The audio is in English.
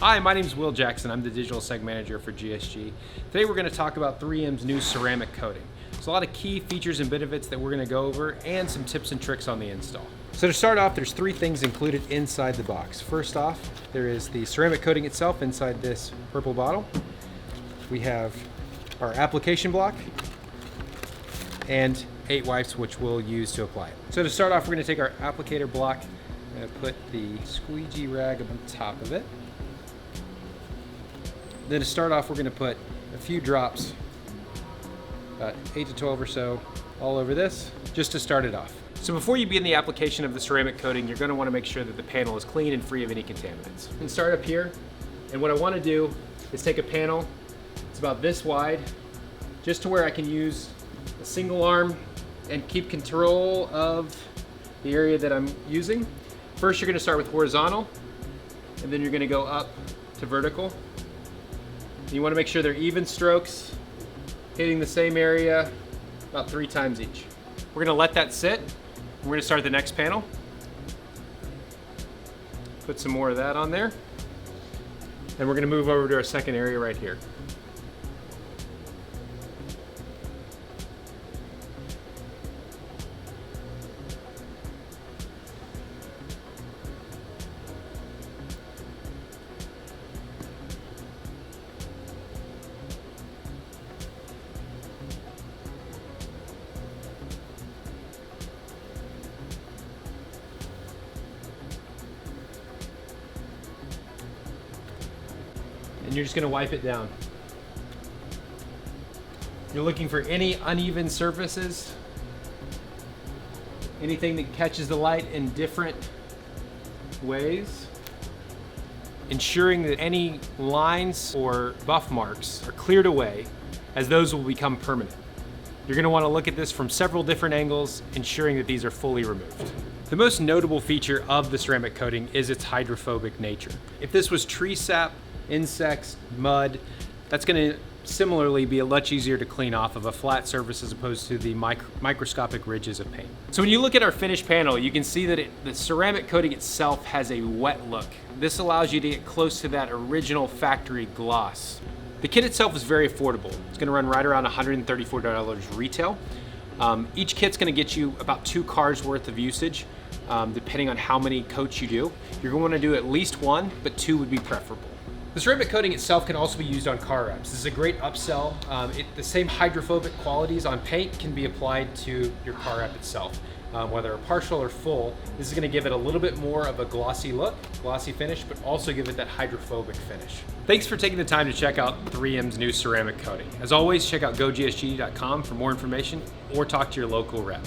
Hi, my name is Will Jackson. I'm the Digital Seg Manager for GSG. Today we're going to talk about 3M's new ceramic coating. There's a lot of key features and benefits that we're going to go over and some tips and tricks on the install. So to start off, there's three things included inside the box. First off, there is the ceramic coating itself inside this purple bottle. We have our application block and 8 wipes which we'll use to apply it. So to start off, we're going to take our applicator block and put the squeegee rag on top of it. Then to start off, we're going to put a few drops, about 8 to 12 or so, all over this, just to start it off. So before you begin the application of the ceramic coating, you're going to want to make sure that the panel is clean and free of any contaminants. And start up here, and what I want to do is take a panel, it's about this wide, just to where I can use a single arm and keep control of the area that I'm using. First, you're going to start with horizontal, and then you're going to go up to vertical. You want to make sure they're even strokes, hitting the same area about 3 times each. We're going to let that sit. We're going to start the next panel. Put some more of that on there. And we're going to move over to our second area right here. And you're just going to wipe it down. You're looking for any uneven surfaces, anything that catches the light in different ways, ensuring that any lines or buff marks are cleared away, as those will become permanent. You're going to want to look at this from several different angles, ensuring that these are fully removed. The most notable feature of the ceramic coating is its hydrophobic nature. If this was tree sap, insects, mud, that's going to similarly be much easier to clean off of a flat surface as opposed to the microscopic ridges of paint. So when you look at our finished panel, you can see that the ceramic coating itself has a wet look. This allows you to get close to that original factory gloss. The kit itself is very affordable. It's going to run right around $134 retail. Each kit's going to get you about 2 cars worth of usage, depending on how many coats you do. You're going to want to do at least 1, but 2 would be preferable. The ceramic coating itself can also be used on car wraps. This is a great upsell. The same hydrophobic qualities on paint can be applied to your car wrap itself. Whether partial or full, this is going to give it a little bit more of a glossy look, glossy finish, but also give it that hydrophobic finish. Thanks for taking the time to check out 3M's new ceramic coating. As always, check out gogsg.com for more information or talk to your local rep.